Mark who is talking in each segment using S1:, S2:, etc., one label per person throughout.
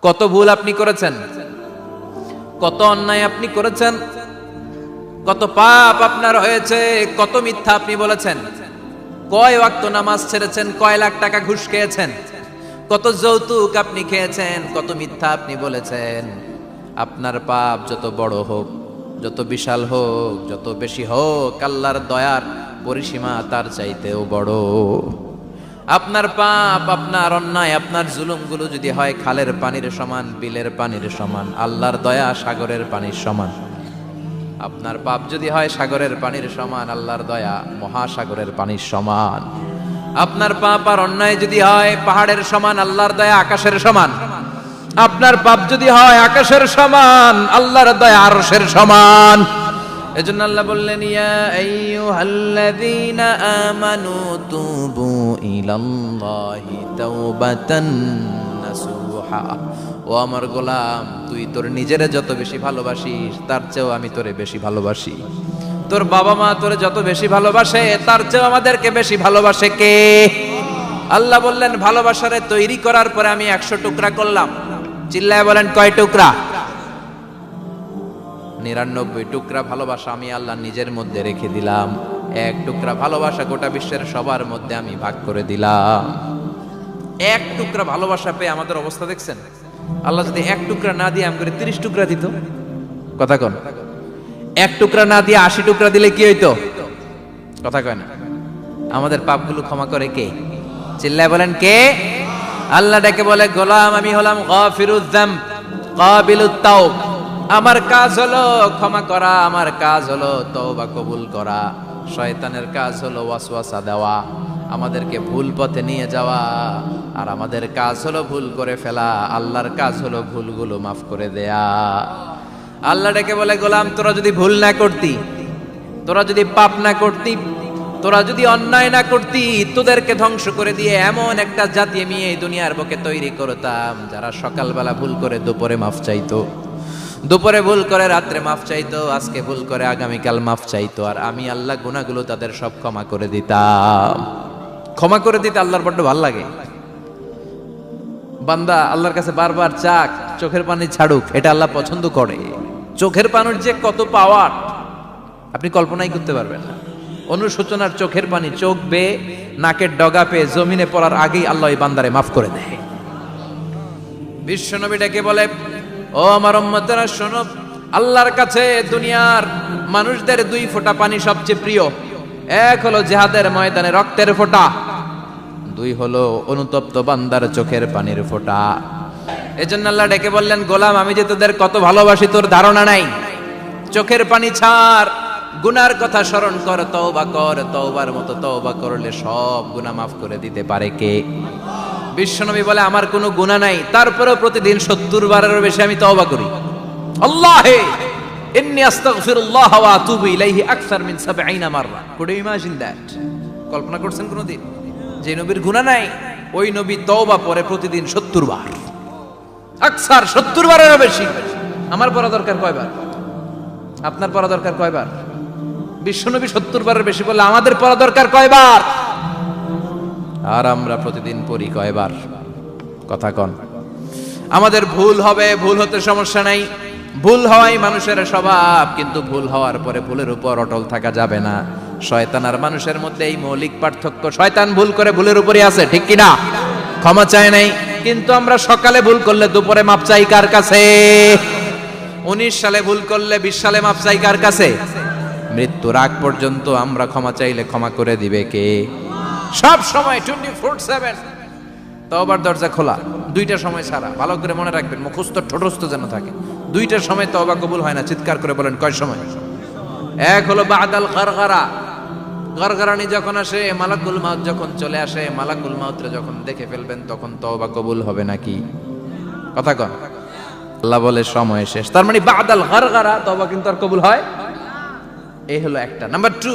S1: কত ভুল আপনি করেছেন, কত অন্যায় আপনি করেছেন, কত পাপ আপনার হয়েছে, কত মিথ্যা আপনি বলেছেন, কয় ওয়াক্ত নামাজ ছেড়েছেন, কয় লাখ টাকা ঘুষ খেয়েছেন, কত যৌতুক আপনি খেয়েছেন, কত মিথ্যা আপনি বলেছেন। আপনার পাপ যত বড় হোক, যত বিশাল হোক, যত বেশি হোক, আল্লাহর দয়ার পরিসীমা তার চাইতেও বড়। আপনার পাপ, আপনার অন্যায়, আপনার জুলুমগুলো যদি হয় খালের পানির সমান, বিলের পানির সমান, আল্লাহর দয়া সাগরের পানির সমান। আপনার পাপ যদি হয় সাগরের পানির সমান, আল্লাহর দয়া মহাসাগরের পানির সমান। আপনার পাপ আর অন্যায় যদি হয় পাহাড়ের সমান, আল্লাহর দয়া আকাশের সমান। আপনার পাপ যদি হয় আকাশের সমান, আল্লাহর দয়া আরশের সমান। এজন্য আল্লাহ বললেন, ইয়া আইয়ুহাল্লাযীনা আমানু তুবু ইলাল্লাহি তাওবাতান নাসুহা। ও আমার গোলাম, তুই তোর নিজেরে যত বেশি ভালোবাসিস তার চেয়েও আমি তোরে বেশি ভালোবাসি। তোর বাবা মা তোরে যত বেশি ভালোবাসে তার চেয়েও আমাদেরকে বেশি ভালোবাসে কে? আল্লাহ বললেন, ভালোবাসারে তৈরি করার পরে আমি 100 টুকরা করলাম। চিল্লায় বলেন, কয় টুকরা? 99 টুকরা ভালোবাসা আমি আল্লাহ নিজের মধ্যে রেখে দিলাম। 1 টুকরা ভালোবাসা গোটা বিশ্বের সবার মধ্যে আমি ভাগ করে দিলাম। 1 টুকরা ভালোবাসা পেয়ে আমাদের অবস্থা দেখছেন? আল্লাহ যদি 1 টুকরা না দিয়ে আমাকে 30 টুকরা দিত, কথা কন। 1 টুকরা না দিয়ে 80 টুকরা দিলে কি হইতো? কথা কয় না। আমাদের পাপগুলো ক্ষমা করে কে? চিল্লায় বলেন, কে? আল্লাহ ডেকে বলে, গোলাম আমি হলাম গাফিরুয যামব কাবিলুত তাওব। আমার কাজ হলো ক্ষমা করা, আমার কাজ হলো তওবা কবুল করা। শয়তানের কাজ হলো ওয়াসওয়াসা দেওয়া, আমাদেরকে ভুল পথে নিয়ে যাওয়া। আর আমাদের কাজ হলো ভুল করে ফেলা, আল্লাহর কাজ হলো ভুলগুলো মাফ করে দেয়া। আল্লাহ ডেকে বলে, গোলাম তোরা যদি ভুল না করতি, তোরা যদি পাপ না করতি, তোরা যদি অন্যায় না করতি, তোদেরকে ধ্বংস করে দিয়ে এমন একটা জাতি আমি এই দুনিয়ার বুকে তৈরি করতাম যারা সকালবেলা ভুল করে দুপুরে মাফ চাইতো, দুপুরে ভুল করে রাত্রে মাফ চাইতো, আজকে ভুল করে আগামীকাল মাফ চাইতো। আর আমি আল্লাহ গুনাহগুলো তাদের সব ক্ষমা করে দিতাম। ক্ষমা করে দিতে আল্লাহর বড্ড ভালো লাগে। বান্দা আল্লাহর কাছে বারবার চাক, চোখের পানি ছাড়ুক, এটা আল্লাহ পছন্দ করে। চোখের পানির যে কত পাওয়ার আপনি কল্পনাই করতে পারবেন না। অনুশোচনার চোখের পানি চোখ বেয়ে নাকের ডগা পেয়ে জমিনে পড়ার আগেই আল্লাহ এই বান্দারে মাফ করে দেয়। বিশ্বনবী ডেকে বলে, ও আমার উম্মতেরা শোনো, আল্লাহর কাছে দুনিয়ার মানুষদের 2 ফোঁটা পানি সবচেয়ে প্রিয়। 1 হলো জিহাদের ময়দানে রক্তের ফোঁটা, 2 হলো অনুতপ্ত বান্দার চোখের পানির ফোঁটা। এজন্য আল্লাহ ডেকে বললেন, গোলাম আমি যে তোদের কত ভালোবাসি তোর ধারণা নাই। চোখের পানি ছাড়, গুনার কথা স্মরণ কর, তওবা কর। তওবার মতো তওবা করলে সব গুনাহ মাফ করে দিতে পারে কে? বিশ্বনবী বলে, আমার কোনো গুনাহ নাই, তারপরেও প্রতিদিন 70 বারেরও বেশি আমি তওবা করি। আল্লাহে ইন্নী আস্তাগফিরুল্লাহ ওয়া আতুবু ইলাইহি আকসার মিন 70 মাররা। Could you imagine that? কল্পনা করছেন কোনদিন যে নবীর গুনাহ নাই, ওই নবী তওবা পড়ে প্রতিদিন 70 বার, আকসার 70 বারেরও বেশি। আমার পড়া দরকার কয়বার? আপনার পড়া দরকার কয়বার? বিশ্বনবী 70 বারের বেশি বললে আমাদের পড়া দরকার কয়বার? আর আমরা প্রতিদিন পড়ি কয়বার? কথা কন। আমাদের ভুল হবে, ভুল হতে সমস্যা নাই, ভুল হওয়াই মানুষের স্বভাব। কিন্তু ভুল হওয়ার পরে ভুলের উপর অটল থাকা যাবে না। শয়তান আর মানুষের মধ্যে এই মৌলিক পার্থক্য। শয়তান ভুল করে ভুলের উপরই আছে, ঠিক কিনা? ক্ষমা চায় নাই। কিন্তু আমরা সকালে ভুল করলে দুপুরে মাপ চাই কার কাছে? 19 সালে ভুল করলে 20 সালে মাপ চাই কার কাছে? মৃত্যুর আগ পর্যন্ত আমরা ক্ষমা চাইলে ক্ষমা করে দিবে কে? সব সময় 24/7 তওবার দরজা খোলা, 2টা সময় ছাড়া। ভালো করে মনে রাখবেন, মুখস্থ ঠোঁটস্থ যেন থাকে। 2টার সময় তওবা কবুল হয় না। চিৎকার করে বলেন, কয় সময়? 1 হলো বাদাল গারগারা, গারগারানি যখন আসে, মালাকুল মাউত যখন চলে আসে, মালাকুল মাউতরে যখন দেখে ফেলবেন তখন তওবা কবুল হবে নাকি? কথা কন। আল্লাহ বলে সময় শেষ, তার মানে বাদাল গারগারা তওবা কিন্তু আর কবুল হয়। এই হলো একটা। নাম্বার 2,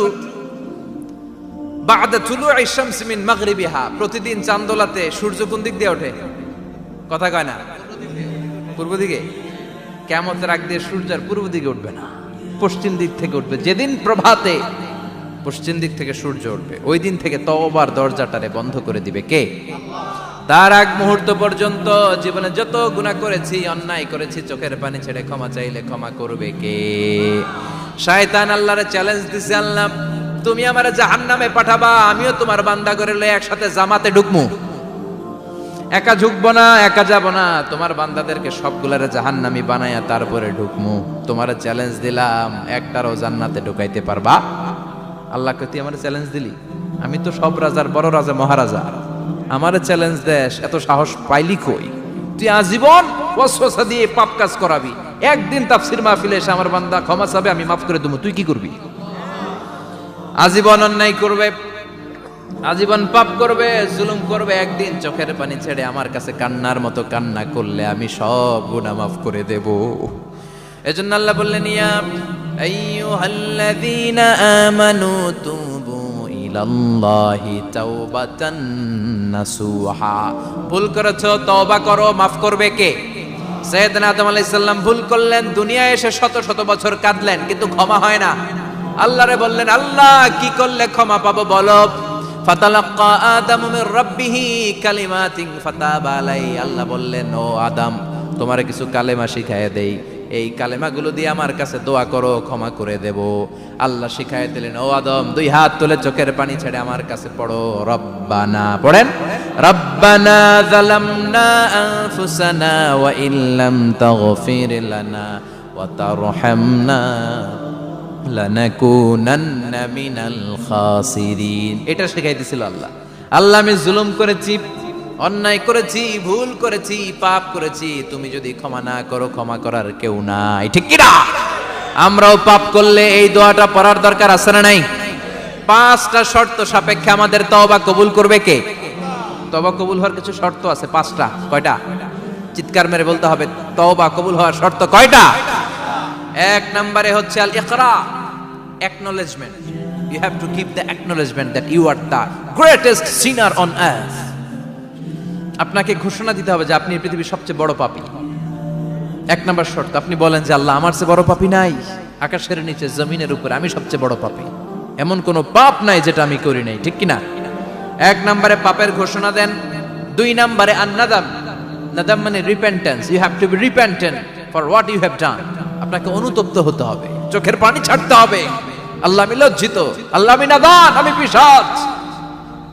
S1: বাদা তুলুই শামস মিন মাগরিবিহা। প্রতিদিন চাঁদোলাতে সূর্য কোন দিক দিয়ে ওঠে? কথা কয় না? পূর্ব দিকে। কিয়ামতের আগ দিয়ে সূর্য আর পূর্ব দিকে উঠবে না, পশ্চিম দিক থেকে উঠবে। যেদিন প্রভাতে পশ্চিম দিক থেকে সূর্য উঠবে, ওই দিন থেকে তওবার দরজাটারে বন্ধ করে দিবে কে? তার আগ মুহূর্ত পর্যন্ত জীবনে যত গুনাহ করেছি, অন্যায় করেছি, চোখের পানি ছেড়ে ক্ষমা চাইলে ক্ষমা করবে কে? শয়তান আল্লাহরে চ্যালেঞ্জ দিছে, আল্লাহ তুমি আমারে জাহান্নামে পাঠাবা, আমিও তোমার বান্দা করে লয়ে একসাথে জামাতে ঢুকমু। একা ঢুকবো না, একা যাব না, তোমার বান্দাদেরকে সবগুলারে জাহান্নামী বানায়া তারপরে ঢুকমু। তোমারে চ্যালেঞ্জ দিলাম, একটারও জান্নাতে ঢুকাইতে পারবা? আল্লাহকে তুই আমার চ্যালেঞ্জ দিলি? আমি তো সব রাজার বড় রাজা, মহারাজা, আমারে চ্যালেঞ্জ দেশ, এত সাহস পাইলি কই? তুই আজীবন ওয়াসওয়াসা দিয়ে পাপ কাজ করাবি, একদিন তাফসীর মাহফিলে এসে আমার বান্দা ক্ষমা চাবে, আমি মাফ করে দেবো, তুই কি করবি? আজীবন অন্যায় করবে, আজীবন পাপ করবে, জুলুম করবে, একদিন চোখের পানি ছেড়ে আমার কাছে কান্নার মতো কান্না করলে আমি সব গুনাহ মাফ করে দেব। এজন্য আল্লাহ বললেন, ইয়া আইয়ুহাল্লাযীনা আমানু তুবু ইলাল্লাহি তাওবাতান নাসুহা। ভুল করেছো, তওবা করো, মাফ করবে কে? সাইয়েদনা আদম আলাইহিস সালাম ভুল করলেন, দুনিয়ায় এসে শত শত বছর কাঁদলেন, কিন্তু ক্ষমা হয় না। আল্লাহরে বললেন, আল্লাহ কি করলে ক্ষমা পাবো বলো? ফাতালাক্কা আদামু মির রাব্বিহি কালিমাতিন ফাতাবা আলাইহি। আল্লাহ বললেন, ও আদম, তোমারে কিছু কালেমা শিখায় দেই, এই কালেমাগুলো দিয়ে আমার কাছে দোয়া করো, ক্ষমা করে দেব। আল্লাহ শিখায় দিলেন, ও আদম, দুই হাত তুলে চোখের পানি ছেড়ে আমার কাছে পড়ো, রব্বানা, পড়েন, রব্বানা যালামনা আনফুসানা ওয়া ইল্লাম তাগফির লানা ওয়া তারহামনা লানাকুনান্না মিনাল খাসিরিন। এটা শিখাই দিয়েছিল আল্লাহ। আল্লাহ, আমি জুলুম করেছি, অন্যায় করেছি, ভুল করেছি, পাপ করেছি, তুমি যদি ক্ষমা না করো, ক্ষমা করার কেউ নাই, ঠিক কি না? আমরাও পাপ করলে এই দোয়াটা পড়ার দরকার আছে না নাই? 5টা শর্ত সাপেক্ষে আমাদের তওবা কবুল করবে কে? তওবা কবুল হওয়ার কিছু শর্ত আছে 5টা। কয়টা? চিৎকার মেরে বলতে হবে, তওবা কবুল হওয়ার শর্ত কয়টা? 1 নম্বরে হচ্ছে আল ইকরা, acknowledgement. You have to give the acknowledgement that you are the greatest sinner on earth. আপনাকে ঘোষণা দিতে হবে যে আপনি পৃথিবীর সবচেয়ে বড় পাপী। 1 নম্বর শর্ত, আপনি বলেন যে আল্লাহ, আমার চেয়ে বড় পাপী নাই, আকাশের নিচে জমিনের উপরে আমি সবচেয়ে বড় পাপী, এমন কোনো পাপ নাই যেটা আমি করি নাই, ঠিক কি না? 1 নম্বরে পাপের ঘোষণা দেন। 2 নম্বরে আন-নাদাম, নাদাম মানে repentance. You have to be repentant for what you have done. আপনাকে অনুতপ্ত হতে হবে, চোখের পানি ছাড়তে হবে। আল্লাহ, আমি লজ্জিত, আল্লাহ আমি নাদান, আমি পিশাচ,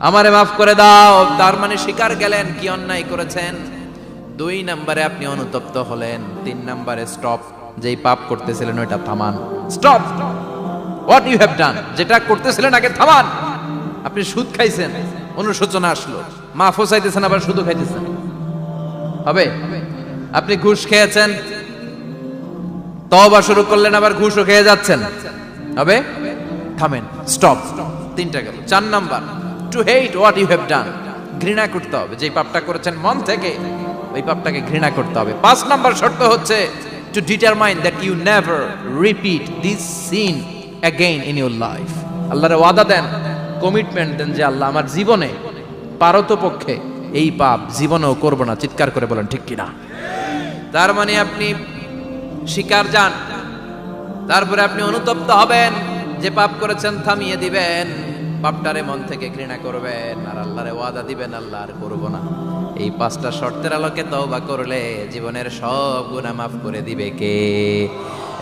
S1: আমারে মাফ করে দাও। তার মানে স্বীকার গেলেন কি অন্যায় করেছেন। 2 নম্বরে আপনি অনুতপ্ত হলেন। 3 নম্বরে স্টপ, যেই পাপ করতেছিলেন ওইটা থামান। Stop what you have done, যেটা করতেছিলেন আগে থামান। আপনি সুদ খাইছেন, অনুশোচনা আসলো, মাফও চাইতেছেন, আবার সুদও খাইতেছেন, হবে? আপনি ঘুষ খেয়েছেন, তওবা শুরু করলেন, আবার ঘুষও খেয়ে যাচ্ছেন, হবে? থামেন, স্টপ। 3টা গেল। 4 number, to hate what you have done, ঘৃণা করতে হবে, যে পাপটা করেছেন মন থেকে ওই পাপটাকে ঘৃণা করতে হবে। 5 নাম্বার শর্ত হচ্ছে to determine that you never repeat this sin again in your life. আল্লাহর ওয়াদা দেন, কমিটমেন্ট দেন যে আল্লাহ, আমার জীবনে পারতপক্ষে এই পাপ জীবনেও করব না। চিৎকার করে বলেন ঠিক কিনা? তার মানে আপনি শিকার যান, তারপরে আপনি অনুতপ্ত হবেন, যে পাপ করেছেন থামিয়ে দিবেন, পাপটারে মন থেকে ঘৃণা করবেন, আর আল্লাহরে ওয়াদা দিবেন, আল্লাহ আর করব না। এই 5টা শর্তের আলোকে তওবা করলে জীবনের সব গুনাহ মাফ করে দিবে কে?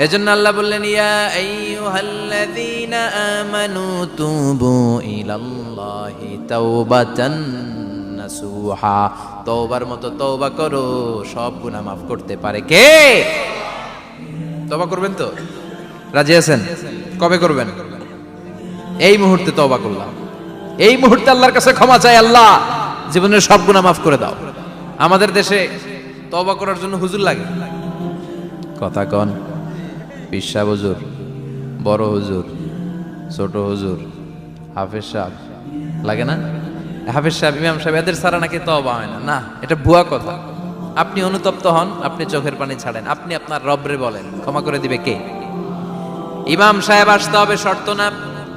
S1: এজন্য আল্লাহ বললেন, ইয়া আইয়ুহাল্লাযীনা আমানু তুবু ইলাল্লাহি তাওবাতান নাসুহা। তওবার মতো তওবা করো, সব গুনাহ মাফ করতে পারে কে? তওবা করবেন তো? রাজি আছেন? কবে করবেন? এই মুহূর্তে তওবা করলাম, এই মুহূর্তে আল্লাহর কাছে ক্ষমা চাই, আল্লাহ জীবনের সব গুনাহ মাফ করে দাও। আমাদের দেশে তওবা করার জন্য হুজুর লাগে, কথা কন, পীর সাহেব হুজুর, বড় হুজুর, ছোট হুজুর, হাফেজ সাহেব লাগে না? হাফেজ সাহেব, ইমাম সাহেব, এদের ছাড়া নাকি তওবা হয় না। না, এটা ভুয়া কথা। আপনি অনুতপ্ত হন, আপনি চোখের পানি ছাড়েন, আপনি আপনার রবরে বলেন, ক্ষমা করে দিবে কে? ইমাম সাহেব আসতে হবে শর্ত না,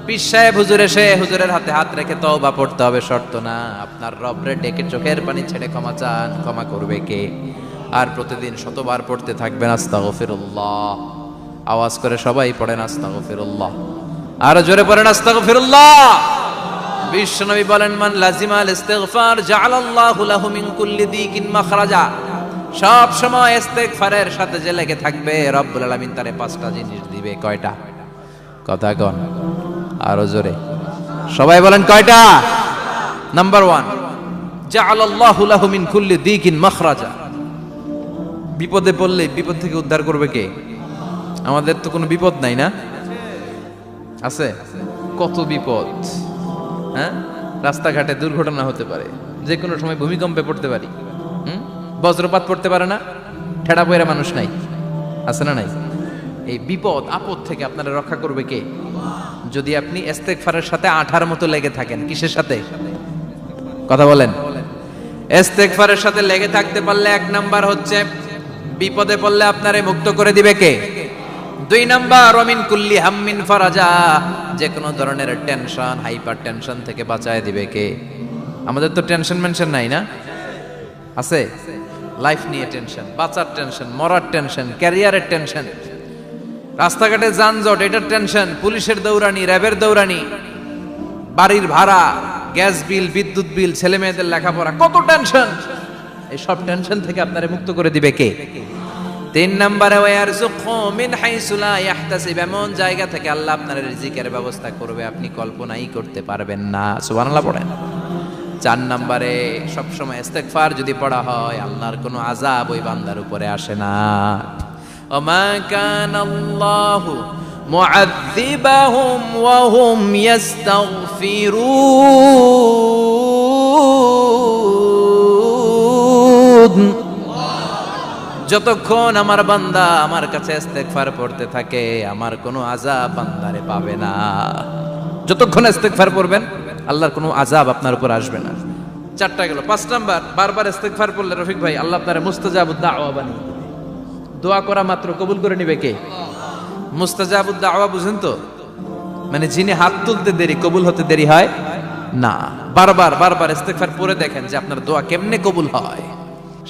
S1: পীর সাহেব হুজুর এসে হুজুরের হাতে হাত রেখে তওবা পড়তে হবে শর্ত না। আপনার রবরে ডেকে চোখের পানি ছেড়ে ক্ষমা চান, ক্ষমা করবে কে? আর প্রতিদিন শতবার পড়তে থাকবেন আস্তাগফিরুল্লাহ। আওয়াজ করে সবাই পড়েন আস্তাগফিরুল্লাহ, আর জোরে পড়েন আস্তাগফিরুল্লাহ। বিশ্বনবী বলেন, মান লাজিমাল ইস্তিগফার জাআলাল্লাহু লাহু মিন কুল্লি দিকিন মাখরাজা। সব সময় ইস্তিগফারের সাথে যে লেগে থাকবে, রব্বুল আলামিন তারে 5টা জিনিস দিবে। কয়টা? কথা কন আরো জোরে, সবাই বলেন কয়টা? নাম্বার 1, জাআলাল্লাহু লাহু মিন কুল্লি দিকিন মাখরাজা। বিপদে পড়লে বিপদ থেকে উদ্ধার করবে কে? আমাদের তো কোনো বিপদ নাই না? আছে? কত বিপদ, হ্যাঁ? রাস্তাঘাটে দুর্ঘটনা হতে পারে, যে কোনো সময় ভূমিকম্পে পড়তে পারি, বজ্রপাত পড়তে পারে না, ঠেড়া পয়রা মানুষ নাই, আছে না নাই? এই বিপদ আপদ থেকে আপনারা রক্ষা করবে কে? যদি আপনি ইস্তেগফারের সাথে আঠার মতো লেগে থাকেন। কিসের সাথে? কথা বলেন। ইস্তেগফারের সাথে লেগে থাকতে পারলে 1 নাম্বার হচ্ছে বিপদে পড়লে আপনারে মুক্ত করে দিবে কে? 2 নাম্বার ওয়ামিন কুল্লি হাম্মিন ফারাজা, যে কোনো ধরনের টেনশন, হাইপার টেনশন থেকে বাঁচায় দিবে কে? আমাদের তো টেনশন মেনশন নাই না? আছে? লাইফ নিয়ে টেনশন, বাঁচার টেনশন, মরার টেনশন, ক্যারিয়ারের টেনশন, রাস্তাঘাটে যানজট এটার টেনশন, পুলিশের দৌড়ানি, র্যাবের দৌড়ানি, বাড়ির ভাড়া, গ্যাস বিল, বিদ্যুৎ বিল, ছেলে মেয়েদের লেখাপড়া, কত টেনশন। এই সব টেনশন থেকে আপনারে মুক্ত করে দিবে কে? 3 নম্বরে ওয়ারযুকহু মিন হাইসু লা ইয়াহতাসিব, এমন জায়গা থেকে আল্লাহ আপনার রিজিকের ব্যবস্থা করবে আপনি কল্পনাই করতে পারবেন না। সুবহানাল্লাহ পড়েন। 4 নম্বরে সবসময় ইস্তেগফার যদি পড়া হয়, আল্লাহর কোনো আযাব ওই বান্দার উপরে আসে না। ওমা কানাল্লাহু মুআযযিবাহুম ওয়া হুম ইস্তাগফিরুন। যতক্ষণ আমার বান্দা আমার কাছে ইস্তেগফার পড়তে থাকে, আমার কোনো আযাব বান্দারে পাবে না। যতক্ষণ ইস্তেগফার পড়বেন, আল্লাহর কোনো আযাব আপনার উপর আসবে না। 4টা গেল। 5 নাম্বার, বারবার ইস্তেগফার পড়লে রফিক ভাই আল্লাহ আপনারে মুস্তাজাবুদ দাওয়া বানিয়ে দিবে। দোয়া করা মাত্র কবুল করে নিবে কে? মুস্তাজাবুদ দাওয়া বুঝেন তো? মানে যিনি হাত তুলতে দেরি, কবুল হতে দেরি হয় না। বারবার ইস্তেগফার পড়ে দেখেন যে আপনার দোয়া কেমনে কবুল হয়।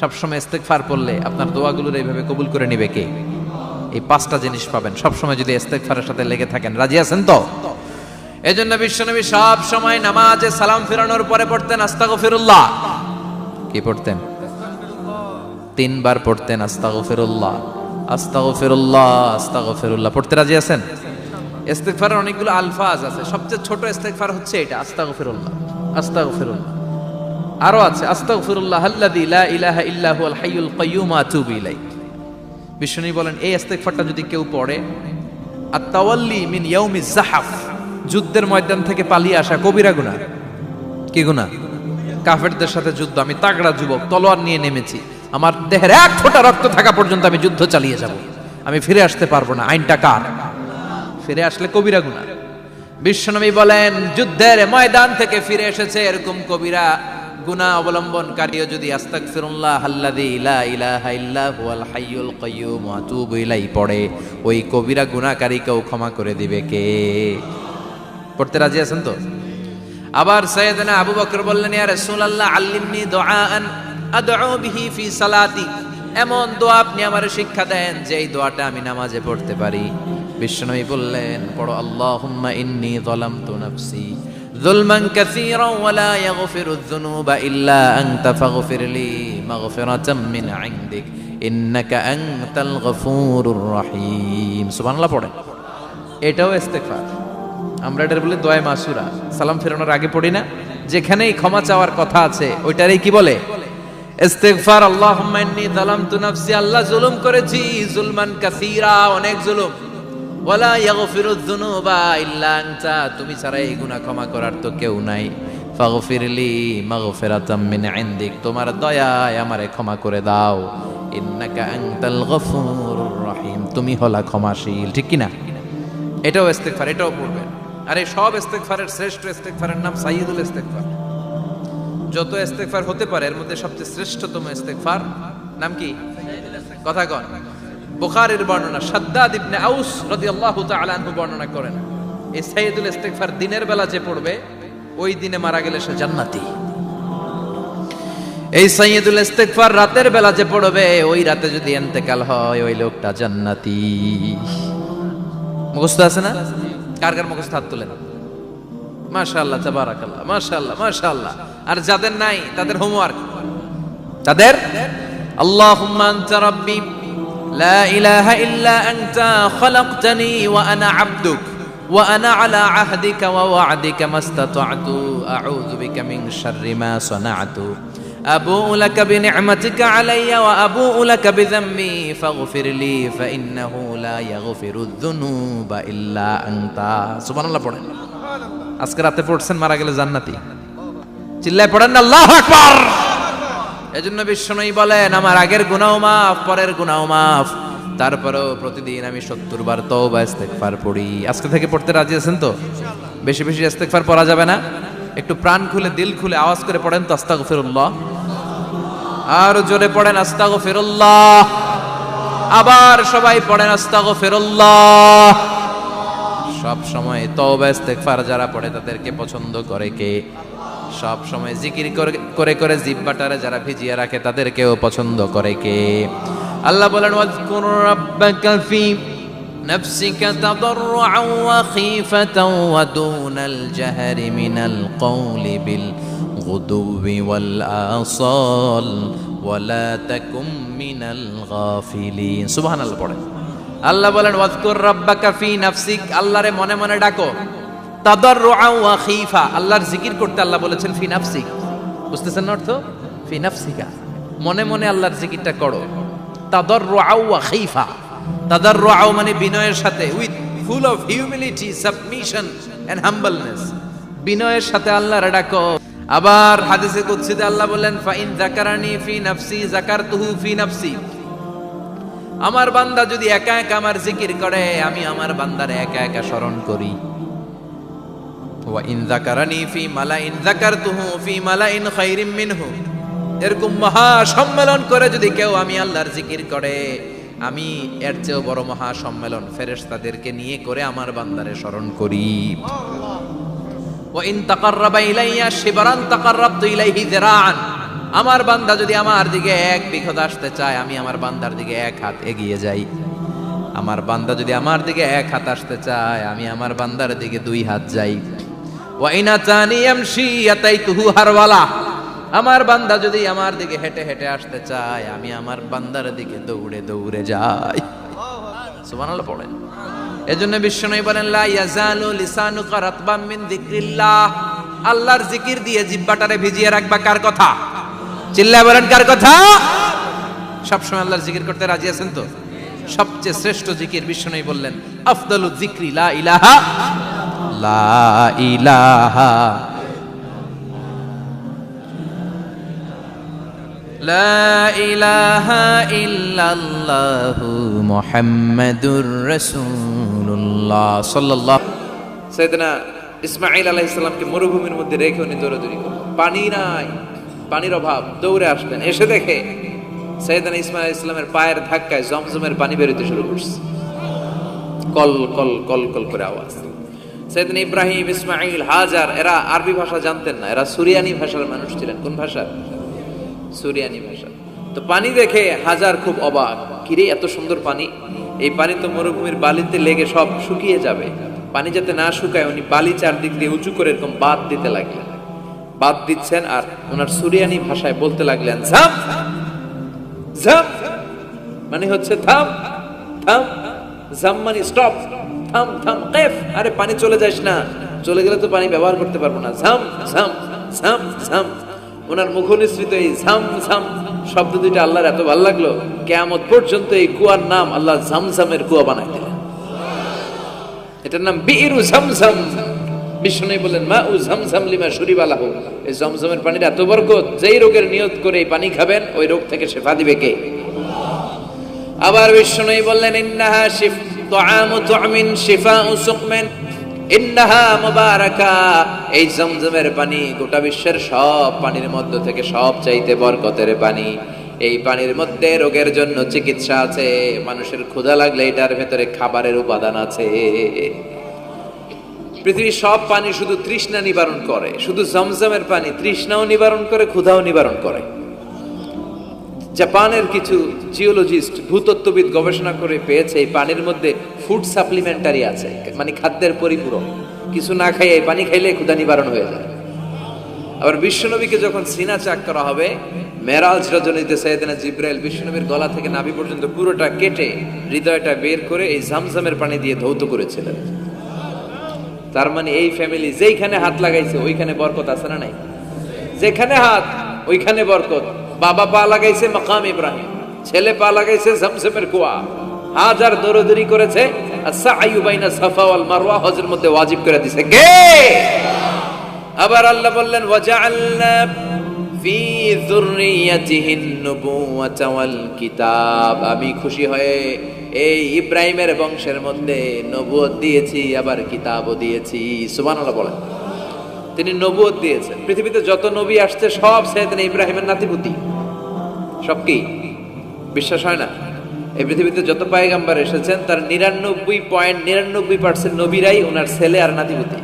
S1: সবসময় ইস্তেগফার পড়লে আপনার দোয়াগুলোর এইভাবে কবুল করে নিবে কে? এই 5টা জিনিস পাবেন সবসময় যদি ইস্তেগফারের সাথে লেগে থাকেন। রাজি আছেন তো? এজন্য বিশ্বনবী সব সময় নামাজে সালাম ফিরানোর পরে পড়তেন আস্তাগফিরুল্লাহ। কি পড়তেন? 3 বার পড়তেন আস্তাগফিরুল্লাহ, আস্তাগফিরুল্লাহ, আস্তাগফিরুল্লাহ। পড়তে রাজি আছেন? ইস্তেগফারের অনেকগুলো আলফাজ আছে, সবচেয়ে ছোট ইস্তেগফার হচ্ছে এটা, আস্তাগফিরুল্লাহ, আস্তাগফিরুল্লাহ। আরো আছে আস্তাগফিরুল্লাহ আল্লাযী লা ইলাহা ইল্লা হুয়াল হাইয়ুল কাইয়্যুম ওয়া আতুবু ইলাইহি। বিশ্বনবী বলেন এই ইস্তেগফারটা যদি কেউ পড়ে, আত-তাওয়াল্লি মিন ইয়াউমিজ যাহাফ, যুদ্ধের ময়দান থেকে পালিয়ে আসা কবিরা গুনাহ। কি গুনাহ? কাফেরদের সাথে যুদ্ধ, আমি তাগড়া যুবক, তলোয়ার নিয়ে নেমেছি, আমার দেহের 1 ফোঁটা রক্ত থাকা পর্যন্ত আমি যুদ্ধ চালিয়ে যাব, আমি ফিরে আসতে পারবো না। আইনটা কার? ফিরে আসলে কবিরা গুনাহ। বিশ্বনবী বলেন যুদ্ধের ময়দান থেকে ফিরে এসেছে এরকম কবিরা গুনাহ অবলম্বনকারীও যদি আস্তাগফিরুল্লাহ আল্লাযী লা ইলাহা ইল্লা হুয়াল হাইয়ুল কাইয়্যুম ওয়া আতুবু ইলাইহি পড়ে, ওই কবিরা গুনাহকারীকেও ক্ষমা করে দিবে কে? পড়তে রাজি আছেন তো? আবার সাইয়েদনা আবু বকর বললেন, ইয়া রাসূলুল্লাহ আল্লিমনি দুআআন আদউ বিহি ফি সালাতি, এমন দোয়া আপনি আমারে শিক্ষা দেন যে এই দোয়াটা আমি নামাজে পড়তে পারি। বিশ্বনবী বললেন পড়ো, আল্লাহুম্মা ইন্নী যালামতু নাফসি যুলমান কাসীরান ওয়া লা ইয়াগফিরুয যুনুবা ইল্লা আনতা ফাগফিরলি মাগফিরাতাম মিন ইনদিক ইন্নাকা আনতাল গফুরুর রহিম। সুবহানাল্লাহ পড়েন। এটাও ইস্তেগফার। আমরা এটার বলে দোয়া মাসুরা, সালাম ফেরানোর আগে পড়ি না? যেখানেই ক্ষমা চাওয়ার কথা আছে ওইটারই কি বলে? ইস্তেগফার। আল্লাহুম্মা ইন্নী যালামতু নাফসি, আল্লাহ জুলুম করেছি, যুলমান কাসীরা, অনেক জুলুম, ওয়ালা ইয়াগফিরুয যুনুবা ইল্লা আনতা, তুমি ছাড়া এই গুনাহ ক্ষমা করার তো কেউ নাই। ফাগফিরলি মাগফিরাতাম মিন ইনদিক, তোমার দয়ায় আমারে ক্ষমা করে দাও। ইন্নাকা আনতাল গফুরুর রহিম, তুমি হলা ক্ষমাশীল। ঠিক কি না? এটাও ইস্তেগফার, এটাও পড়বেন। আর এই সব ইস্তেগফারের শ্রেষ্ঠ ইস্তেগফারের নাম সাইয়্যিদুল ইস্তেগফার। যত ইস্তেগফার হতে পারে এর মধ্যে সবচেয়ে শ্রেষ্ঠতম ইস্তেগফার নাম কি? কথা কন। বুখারীর বর্ণনা, শাদ্দাদ ইবনে আউস রাদিয়াল্লাহু তাআলা আনহু বর্ণনা করেন, এই সাইয়্যিদুল ইস্তেগফার দিনের বেলা যে পড়বে ওই দিনে মারা গেলে সে জান্নাতি। এই সাইয়্যিদুল ইস্তেগফার রাতের বেলা যে পড়বে ওই রাতে যদি ইন্তেকাল হয় ওই লোকটা জান্নাতি। মুখস্থ আছে না? কার কার মুখস্থ হাত তুলেন। মাশাআল্লাহ, তাবারাকাল্লাহ, মাশাআল্লাহ, মাশাআল্লাহ। আর যাদের নাই তাদের হোমওয়ার্ক, তাদের আল্লাহুম্মা আনতা রাব্বি লা ইলাহা ইল্লা আনতা খালাকতানি ওয়া আনা আবদুক ওয়া আনা আলা আহদিকা ওয়া ওয়া'দিকা মাস্তাতা'তু আউযু বিকা মিন শাররি মা সানা'তু আবুউ লাকা বিনি'মাতিকা আলাইয়া ওয়া আবুউ লাকা বিযামবি ফাগফিরলি ফাইন্নাহু লা ইয়াগফিরুয যুনুবা ইল্লা আনতা। সুবহানাল্লাহ পড়েন। আজকে রাতে পড়ছেন, মারা গেলে জান্নাতি। চিল্লায় পড়েন না আল্লাহু আকবার। এজন্য বিশ্বনবী বলেন, আমার আগের গুনাহ মাফ, পরের গুনাহ মাফ, তারপরেও প্রতিদিন আমি 70 বার তওবা ইস্তেগফার পড়ি। আজকে থেকে পড়তে রাজি আছেন তো? বেশি বেশি ইস্তেগফার পড়া যাবে না? একটু প্রাণ খুলে, দিল খুলে আওয়াজ করে পড়েন তো আস্তাগফিরুল্লাহ। আর জোরে পড়েন আস্তাগফিরুল্লাহ। আবার সবাই পড়েন আস্তাগফিরুল্লাহ। সব সময় তওবা ইস্তেগফার যারা পড়ে তাদেরকে পছন্দ করে কে? সব সময় জিকির করে করে জিহ্বাটারে যারা ভিজিয়ে রাখে তাদেরকেও পছন্দ করে কে? আল্লাহ বলেন, ওয়াজকুর রাব্বাকা ফি নাফসিকা তাদাররুআন ওয়া খীফাতান ওয়া দুনাল জাহরি মিনাল কওলি বিল গুদুবি ওয়াল আসাল ওয়া লা তাকুম মিনাল গাফিলিন। সুবহানাল্লাহ পড়েন। আল্লাহ বলেন, ওয়াজকুর রাব্বাকা ফি নাফসিক, আল্লাহরে মনে মনে ডাকো। তাদাররুআন ওয়া খীফা, আল্লাহর জিকির করতে আল্লাহ বলেছেন ফি নাফসিক। বুঝতেছেন না অর্থ? ফি নাফসিকা, মনে মনে আল্লাহর জিকিরটা করো। তাদাররুআন ওয়া খীফা, তাদাররুআন মানে বিনয়ের সাথে, with full of humility, submission and humbleness, বিনয়ের সাথে আল্লাহরে ডাকো। আবার হাদিসে কুদসিতে আল্লাহ বলেন, ফাইন যাকারানি ফি নাফসি যাকারতুহু ফি নাফসি, আমার বান্দা যদি একা একা আমার জিকির করে, আমি আমার বান্দারে একা একা স্মরণ করি। ওয়া ইন যাকারানি ফি মালাইন যাকারতুহু ফি মালাইন খায়রিম মিনহু, এরকম মহা সম্মেলন করে যদি কেউ আমি আল্লাহর জিকির করে, আমি এর চেয়েও বড় মহা সম্মেলন ফেরেশতাদেরকে নিয়ে করে আমার বান্দারে স্মরণ করি। ওয়া ইন তাকাররাবা ইলাইয়া শিবরান তাকাররাবতু ইলাইহি যিরাআন, আমার বান্দা যদি আমার দিকে এক বিঘত আসতে চায়, আমি আমার বান্দার দিকে এক হাত এগিয়ে যাই। আমার বান্দা যদি আমার দিকে এক হাত আসতে চায়, আমি আমার বান্দার দিকে 2 হাত যাই। ওয়া ইন আতানি ইয়ামশি আতাইতুহু হারওয়ালা, আমার বান্দা যদি আমার দিকে হেঁটে হেঁটে আসতে চায়, আমি আমার বান্দার দিকে দৌড়ে দৌড়ে যাই। সুবহানাল্লাহ পড়েন। এজন্য বিশ্বনবী বলেন, লা ইয়াজালু লিসানুকা রাতবাম মিন যিকরিল্লাহ, আল্লাহর জিকির দিয়ে জিহ্বাটারে ভিজিয়ে রাখবা। কার কথা? চিল্লায় বলেন কার কথা? সবসময় আল্লাহর জিকির করতে রাজি আছেন তো? সবচেয়ে শ্রেষ্ঠ জিকির বিশ্বনবী বললেন, আফদালু যিকরি লা ইলাহা লা ইলাহা লা ইলাহা ইল্লাল্লাহু মুহাম্মাদুর রাসূলুল্লাহ সাল্লাল্লাহু। সাইয়েদনা ইসমাঈল আলাইহিস সালামকে মরুভূমির মধ্যে রেখে উনি দৌড়াদৌড়ি করলেন, পানি নাই, পানির অভাব, দৌড়ে আসলেন। এসে দেখে সাইয়েদনা ইসমাঈল আলাইহিস সালামের পায়ের ধাক্কায় জমজমের পানি বের হতে শুরু করছে, কল কল কল কল করে আওয়াজ। সাইয়েদনা ইব্রাহিম, ইসমাঈল, হাজার, এরা আরবি ভাষা জানতেন না, এরা সুরিয়ানি ভাষার মানুষ ছিলেন। কোন ভাষা? সুরিয়ানি ভাষা। তো পানি দেখে হাজার খুব অবাক, কিরে এত সুন্দর পানি, এই পানি তো মরুভূমির বালিতে লেগে সব শুকিয়ে যাবে। পানি যাতে না শুকায় উনি বালি চারদিক দিয়ে উঁচু করে এরকম বাঁধ দিতে লাগলেন। বাঁধ দিচ্ছেন আর ওনার সুরিয়ানি ভাষায় বলতে লাগলেন, ঝাম ঝাম মানে হচ্ছে থাম থাম, ঝাম মানে স্টপ, থাম থাম, কেফ আরে পানি চলে যাস না, চলে গেলে তো পানি ব্যবহার করতে পারবো না, ঝাম ঝাম ঝাম ঝাম। ওনার মুখনিসৃত এই ঝাম ঝাম শব্দ দুইটা আল্লাহর এত ভালো লাগলো, কিয়ামত পর্যন্ত এই কুয়ার নাম আল্লাহ ঝামঝামের কুয়া বানাই দিলেন। এটার নাম বিইরু ঝামঝাম। বিষ্ণু বলেন, মা উ ঝামঝাম লিমা শুরিবা লাহু, এই জমজমের পানির এত বরকত, যেই রোগের নিয়ত করে এই পানি খাবেন ওই রোগ থেকে শিফা দিবে কে? আবার বিষ্ণু বললেন, ইন্নাহা তুআমু তুমিন শিফাউ সুকমিন ইন্নাহা মুবারাকা, এই জমজমের পানি গোটা বিশ্বের সব পানির মধ্য থেকে সব চাইতে বরকতের পানি। এই পানির মধ্যে রোগের জন্য চিকিৎসা আছে, মানুষের ক্ষুধা লাগলে এটার ভেতরে খাবারের উপাদান আছে। পৃথিবীর সব পানি শুধু তৃষ্ণা নিবারণ করে, শুধু জমজমের পানি তৃষ্ণাও নিবারণ করে, ক্ষুধাও নিবারণ করে। জাপানের কিছু জিওলজিস্ট, ভূতত্ত্ববিদ গবেষণা করে পেয়েছে এই পানির মধ্যে ফুড সাপ্লিমেন্টারি আছে, মানে খাদ্যের পরিপূরক কিছু না খাইয়ে পানি খাইলে ক্ষুধা নিবারণ হয়ে যায়। আবার বিশ্বনবীকে যখন সিনা চাক করা হবে, মেরাজ রজনীতে সাইয়েদনা জিবরাইল বিশ্বনবীর গলা থেকে নাভি পর্যন্ত পুরোটা কেটে হৃদয়টা বের করে এই জামজামের পানি দিয়ে ধৌত করেছিলেন। তার মানে এই ফ্যামিলি যেইখানে হাত লাগাইছে ওইখানে বরকত আছে না নাই? যেখানে হাত ওইখানে বরকত। বাবা পা লাগাইছে মাকাম ইব্রাহিম, ছেলে পা লাগাইছে জামজামের কুয়া, হাজার দৌড়দৌড়ি করেছে আস-সা'য়ু বাইনা সাফা ওয়াল মারওয়া হজের মধ্যে ওয়াজিব করে দিয়েছে কে? আবার আল্লাহ বললেন ওয়াজআলনা ফি যুররিয়াতিহিন নুবুওয়াতা ওয়াল কিতাব, আমি খুশি হয়ে এই ইব্রাহিমের বংশের মধ্যে নবুয়ত দিয়েছি, আবার কিতাবও দিয়েছি। সুবহানাল্লাহ বলেন। তিনি নবুয়ত দিয়েছেন। পৃথিবীতে যত নবী আসছে সব সাইয়েদনা ইব্রাহিমের নাতিপুতি। সব কি বিশ্বাস হয় না? এই পৃথিবীতে যত পয়গম্বর এসেছেন তার 99.99% নবীরাই ওনার ছেলে আর নাতিপুতি।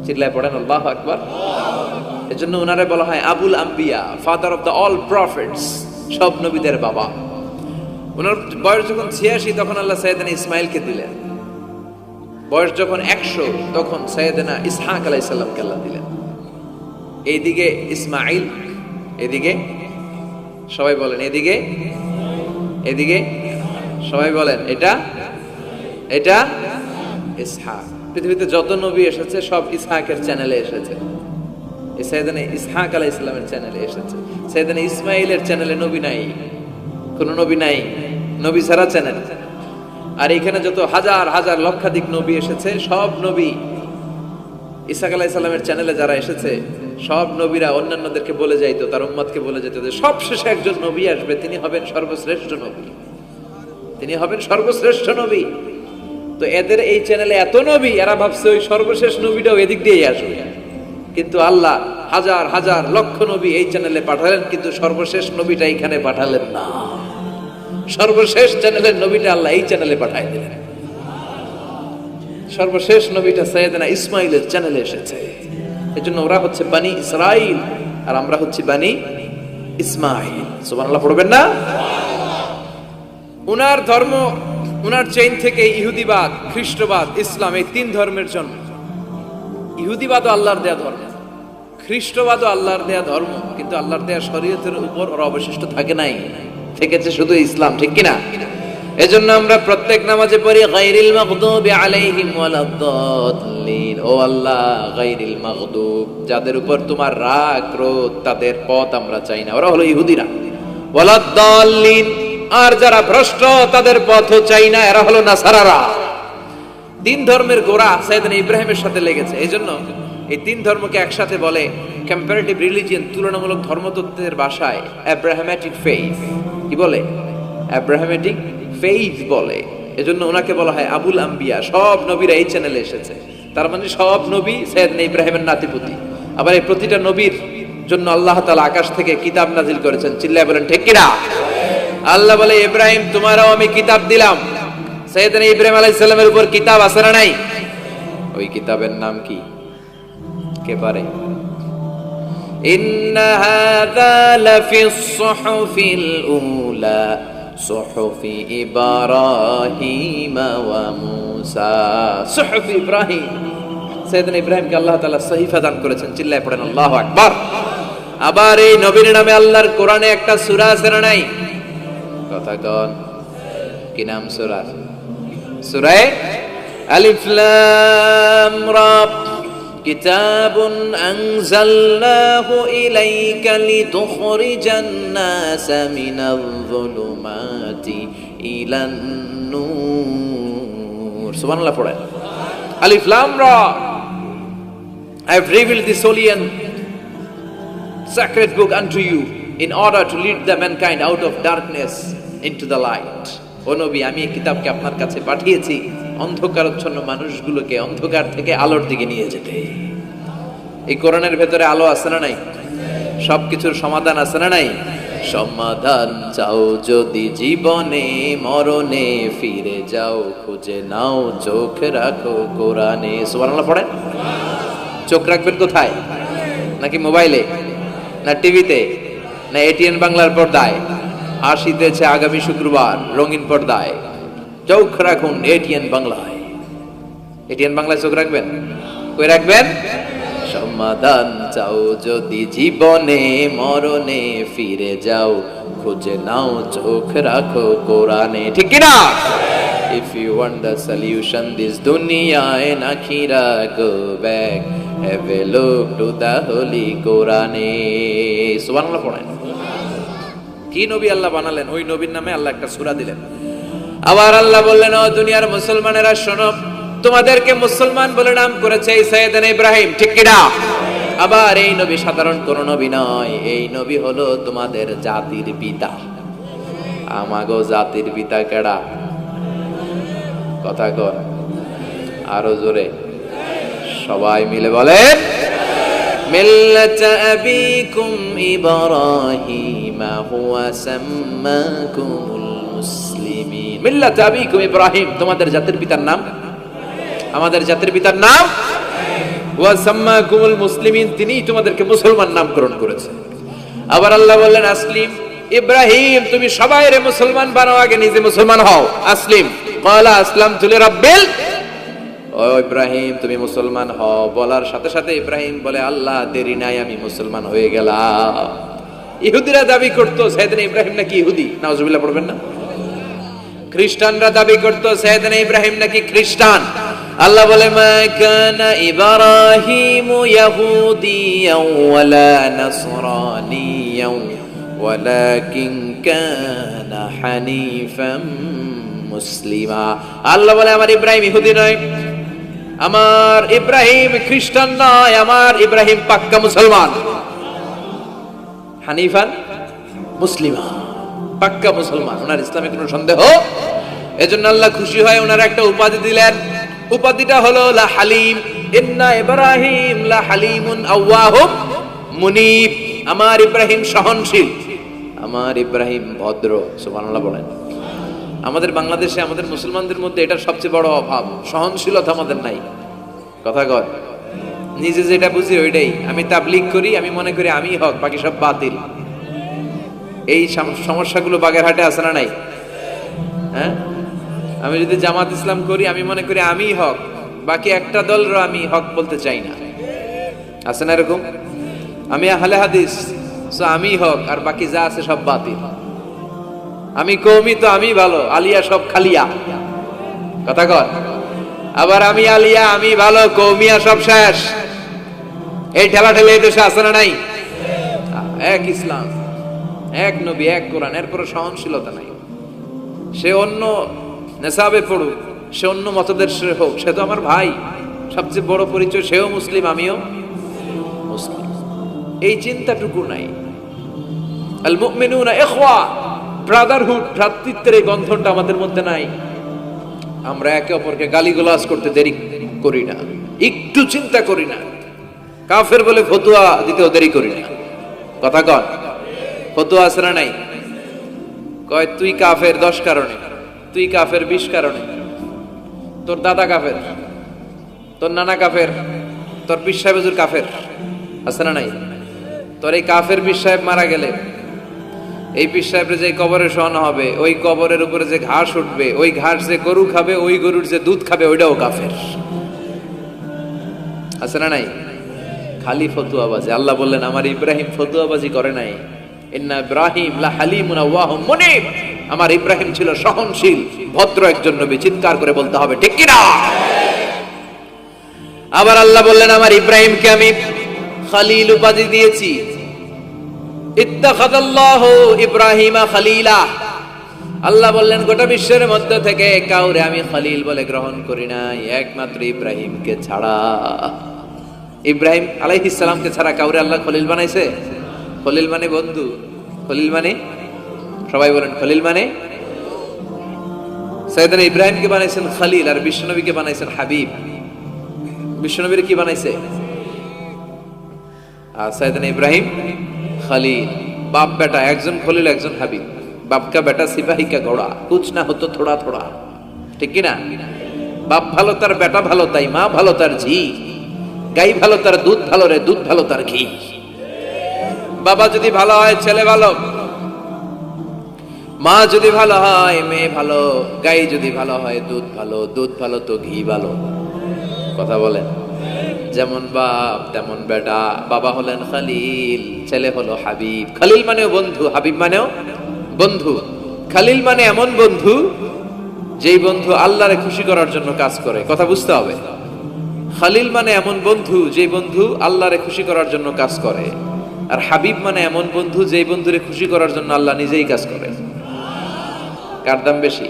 S1: চিল্লায় পড়েন আল্লাহু আকবার। এজন্য ওনারে বলা হয় আবুল আম্বিয়া, father of the all prophets, সব নবীদের বাবা। ওনার বয়স যখন 86 তখন আল্লাহ সাইয়েদনা ইসমাইলকে দিলেন। বয়স যখন 100 তখন সাইয়েদনা ইসহাক আলাইহিস সালামকে আল্লাহ দিলেন। এইদিকে ইসমাইল, এদিকে সবাই বলেন এদিকে, এদিকে সবাই বলেন এটা এটা ইসহাক। পৃথিবীতে যত নবী এসেছে সব ইসহাকের চ্যানেলে এসেছে। এই সাইয়েদনা ইসহাক আলাইহিস সালামের চ্যানেলে এসেছে। সাইয়েদনা ইসমাইলের চ্যানেলে নবী নাই, কোন নবী নাই, নবী ছাড়া চ্যানেল। আর এখানে যত হাজার হাজার লক্ষাধিক নবী এসেছে সব নবী ইসহাক আলাইহিস সালামের চ্যানেলে যারা এসেছে সব নবীরা অন্যান্যদেরকে বলে যাইতো, তার উম্মতকে বলে যেত যে সবশেষে একজন নবী আসবে, তিনি হবেন সর্বশ্রেষ্ঠ নবী, তিনি হবেন সর্বশ্রেষ্ঠ নবী। তো এদের এই চ্যানেলে এত নবী, এরা ভাবছে ওই সর্বশেষ নবীটাও এদিক দিয়েই আসবে। কিন্তু আল্লাহ হাজার হাজার লক্ষ নবী এই চ্যানেলে পাঠালেন, কিন্তু সর্বশেষ নবীটা এখানে পাঠালেন না। সর্বশেষ চ্যানেলের নবীটা আল্লাহ এই চ্যানেলে পাঠাই দিলেন। সর্বশেষ নবীটা সাইয়েদনা ইসমাইলের চ্যানেলে এসেছে। এজন্য ওরা হচ্ছে বানি ইসরাইল আর আমরা হচ্ছি বানি ইসমাইল। সুবহানাল্লাহ পড়বেন না? উনার ধর্ম, উনার চেইন থেকে ইহুদিবাদ, খ্রিস্টবাদ, ইসলাম, এই তিন ধর্মের জন্ম। ইহুদিবাদও আল্লাহর দেয়া ধর্ম, খ্রিস্টবাদও আল্লাহর দেয়া ধর্ম, কিন্তু আল্লাহর দেয়া শরীয়তের উপর ওরা অবশিষ্ট থাকে নাই, থেকেছে শুধু ইসলাম। ঠিক কিনা? এজন্য আমরা প্রত্যেক নামাজে পড়ি গায়রিল মাগদুবি আলাইহিম ওয়ালাদ-দাল্লিন। ও আল্লাহ, গায়রিল মাগদুব, যাদের উপর তোমার রাগ ক্রোধ, তাদের পথ আমরা চাই না, ওরা হলো ইহুদিরা। ওয়ালাদ-দাল্লিন, আর যারা ভ্রষ্ট তাদের পথও চাই না, এরা হলো নাসারারা। তিন ধর্মের গোড়া সাইয়েদনা ইব্রাহিমের সাথে লেগেছে। এজন্য এই তিন ধর্মকে একসাথে বলে কম্পারেটিভ রিলিজিয়ন, তুলনামূলক ধর্মতত্ত্বের ভাষায় অ্যাব্রাহামেটিক ফেইথ। কি বলে? অ্যাব্রাহামেটিক ফেইথ বলে। এজন্য ওনাকে বলা হয় আবুল আম্বিয়া। সব নবীরা এই চ্যানেলে এসেছে, তার মানে সব নবী সাইয়েদনা ইব্রাহিমের নাতিপুতি। আবার এই প্রতিটা নবীর জন্য আল্লাহ তাআলা আকাশ থেকে কিতাব নাজিল করেছেন। চিল্লায় বলেন ঠিক কিনা? আল্লাহ বলে ইব্রাহিম তোমারও আমি কিতাব দিলাম। সাইয়েদনা ইব্রাহিম আলাইহিস সালামের উপর কিতাব আছে না নাই? ওই কিতাবের নাম কি? কে পারে? ইন্না হাযা লাফিস সুহুফিল উলা সুহুফি ইব্রাহিম ওয়া মূসা। সুহুফি ইব্রাহিম, সাইয়েদনা ইব্রাহিমকে আল্লাহ তাআলা সহিফা দান করেছেন। চিল্লায় পড়েন আল্লাহু আকবার। আবার এই নবীর নামে আল্লাহর কোরআনে একটা সূরা আছে না নাই? কথা কন, কি নাম সূরা? সূরা আলিফ লাম রা। কিতাবুন আনজালনাহু ইলাইকা লিতুখরিজান নাসা মিনাল যুলুমাতি ইলান নূর। সুবহানাল্লাহ পড়েন। আলিফ লাম রা। I have revealed this holy and sacred book unto you in order to lead the mankind out of darkness into the light. ও নবী, আমি এই কিতাবকে আপনার কাছে পাঠিয়েছি অন্ধকারাচ্ছন্ন মানুষগুলোকে অন্ধকার থেকে আলোর দিকে নিয়ে যেতে। এই কোরআনের ভেতরে আলো আছে না নাই? সবকিছুর সমাধান আছে না নাই? সমাধান চাও যদি জীবনে মরণে, ফিরে যাও খুঁজে নাও, চোখ রাখো কোরআনে। সুবহানাল্লাহ পড়েন। চোখ রাখবেন কোথায়? নাকি মোবাইলে, না টিভিতে, না এটিএন বাংলার পর্দায়? আসিতেছে আগামী শুক্রবার রঙিন পর্দায়, চোখ রাখুন এটিএন বাংলায়। এটিএন বাংলায় চোখ রাখবেন। কই রাখবেন? সমাধান চাও যদি জীবনে মরণে ফিরে যাও, খুঁজে নাও চোখ রাখো কোরআনে, ঠিক কি না? If you want the solution this dunya and akhira, go back, have a look to the holy Quran. সুবহানাল্লাহ পড়েন। কি নবী আল্লাহ বানালেন, ওই নবীর নামে আল্লাহ একটা সূরা দিলেন। আবার আল্লাহ বললেন, ও দুনিয়ার মুসলমানেরা শোনো, তোমাদেরকে মুসলমান বলে নাম করেছে সাইয়েদনা ইব্রাহিম, ঠিক কি না? আবার এই নবী সাধারণ কোন নবী নয়, এই নবী হলো তোমাদের জাতির পিতা। আমাগো জাতির পিতা কেডা? কথা কর আরো জোরে, সবাই মিলে বলেন, মিল্লাত আবিকুম ইব্রাহিম হুয়া সাম্মাকুমুল মুসলিমিন। মিল্লাত আবিকুম ইব্রাহিম, তোমাদের জাতির পিতার নাম, আমাদের জাতির পিতার নাম ওয়া সাম্মাকুমুল মুসলিমিন, তিনিই তোমাদেরকে মুসলমান নামকরণ করেছে। আবার আল্লাহ বললেন, আসলিম ইব্রাহিম, তুমি সবাইরে মুসলমান বানাও, আগে নিজে মুসলমান হও। আসলিম ক্বালা আসলামতু লিরাব্বিল, ও ইব্রাহিম তুমি মুসলমান হও বলার সাথে সাথে ইব্রাহিম বলে, আল্লাহ দেরি নাই, আমি মুসলমান হয়ে গেলাম। ইহুদিরা দাবি করতো সাইয়েদনা ইব্রাহিম নাকি ইহুদি, নাউজুবিল্লাহ পড়বেন না? খ্রিস্টানরা দাবি করতো সাইয়েদনা ইব্রাহিম নাকি খ্রিস্টান। আল্লাহ বলে, মা কানা ইব্রাহিম ইয়াহুদিয়াও ওয়ালা নাসরানিয়াও ওয়ালাকিন কানা হানিফাম মুসলিমা। আল্লাহ বলে, আমার ইব্রাহিম ইহুদি নয়, আমার ইব্রাহিম খ্রিস্টান নয়, আমার ইব্রাহিম পাক্কা মুসলমান। হানিফান মুসলিমা, পাক্কা মুসলমান, ওনার ইসলামে কোনো সন্দেহ। এজন্য আল্লাহ খুশি হয়, ওনার একটা উপাধি দিলেন, উপাধিটা হলো লা হালিম। ইন্না ইব্রাহিম লা হালিমুন আওয়াহুম মুনিব, আমার ইব্রাহিম সহনশীল, আমার ইব্রাহিম ভদ্র। সুবহানাল্লাহ বলেন। আমাদের বাংলাদেশে আমাদের মুসলমানদের মধ্যে এটার সবচেয়ে বড় অভাব, সহনশীলতা আমাদের নাই। কথা কয়, নিজে যেটা বুঝি ওইটাই। আমি তাবলীগ করি, আমি মনে করি আমি হক, বাকি সব বাতিল। এই সমস্যাগুলো বাগেরহাটে আছে না নাই? হ্যাঁ, আমি যদি জামাত ইসলাম করি, আমি মনে করি আমি হক, বাকি একটা দলরও আমি হক বলতে চাই না। আছে না এরকম? আমি আহলে হাদিস, সো আমি হক, আর বাকি যা আছে সব বাতিল। আমি কওমি, তো আমি ভালো, আলিয়া সব খালিয়া। কথা কর। আবার আমি আলিয়া, আমি ভালো, কওমিয়া সব শেষ। এই ঠেলা ঠেলে এই দেশে আছে না নাই? এক ইসলাম, এক নবী, এক কোরআন, এরপরে সহনশীলতা নাই। সে অন্য নেশাবে পড়ুক, সে অন্য মতদর্শের হোক, সে তো আমার ভাই। সবচেয়ে বড় পরিচয়, সেও মুসলিম, আমিও মুসলিম। এই চিন্তাটুকু নাই। আল মুমিনুনা ইখওয়া, ব্রাদারহুড, ভ্রাতৃত্বের এই গন্ধনটা আমাদের মধ্যে নাই। আমরা একে অপরকে গালিগালাজ করতে দেরি করি না, একটু চিন্তা করি না। কাফের বলে ফতোয়া দিতেও দেরি করি না। কথা কন, ফতোয়া আছে না নাই? কয় তুই কাফের 10 কারণে, তুই কাফের 20 কারণে, তোর দাদা কাফের, তোর নানা কাফের, তোর পীর সাহেব হুজুর কাফের। আছে না নাই? তোর এই কাফের পীর সাহেব মারা গেলে, এই পীর সাহেবের যে কবরে শোয়ানো হবে, ওই কবরের উপরে যে ঘাস উঠবে, ওই ঘাস যে গরু খাবে, ওই গরুর যে দুধ খাবে, ওইটাও কাফের। আছে না নাই? খালি ফতুয়াবাজি। আল্লাহ বললেন, আমার ইব্রাহিম ফতুয়াবাজি করে নাই। ইন্না ইব্রাহিম লা হালিমুন আওয়াহুম মুনিব, আমার ইব্রাহিম ছিল সহনশীল, ভদ্র একজন নবী। চিৎকার করে বলতে হবে, ঠিক কি না? আবার আল্লাহ বললেন, আমার ইব্রাহিমকে আমি খলিল উপাধি দিয়েছি। ইত্তাখাযাল্লাহু ইব্রাহিমা খলিলা। আল্লাহ বললেন, গোটা বিশ্বের মধ্যে থেকে কাউরে আমি খলিল বলে গ্রহণ করি নাই, একমাত্র ইব্রাহিমকে ছাড়া। ইব্রাহিম আলাইহিস সালামকে ছাড়া কাউরে আল্লাহ খলিল বানাইছে? খলিল মানে বন্ধু, খলিল মানে, সবাই বলেন খলিল মানে। সাইয়েদনা ইব্রাহিমকে বানাইছেন খলিল, আর বিশ্বনবীকে বানাইছেন হাবিব। বিশ্বনবীর কি বানাইছে? আর সাইয়েদনা ইব্রাহিম খলিল। বাপ বেটা, একজন খলিল একজন হাবিব। বাপ কা বেটা সিপাহী কা ঘোড়া, কুছ না হতো থোড়া থোড়া, ঠিক কি না? বাপ ভালো তার বেটা ভালো, তাই মা ভালো তার ঝি। গাই ভালো তার দুধ ভালো রে, দুধ ভালো তার ঘি। বাবা যদি ভালো হয় ছেলে ভালো, মা যদি ভালো হয় মেয়ে ভালো, গাই যদি ভালো হয় দুধ ভালো, দুধ ভালো তো ঘি ভালো। কথা বলেন। যেমন বাপ তেমন বেটা। বাবা হলেন খালিল, ছেলে হলো হাবিব। খালিল মানেও বন্ধু, হাবিব মানেও বন্ধু। খালিল মানে এমন বন্ধু যেই বন্ধু আল্লাহরে খুশি করার জন্য কাজ করে। কথা বুঝতে হবে। খালিল মানে এমন বন্ধু যেই বন্ধু আল্লাহরে খুশি করার জন্য কাজ করে। আর হাবিব মানে এমন বন্ধু যেই বন্ধুরে খুশি করার জন্য আল্লাহ নিজেই কাজ করে। কার দাম বেশি?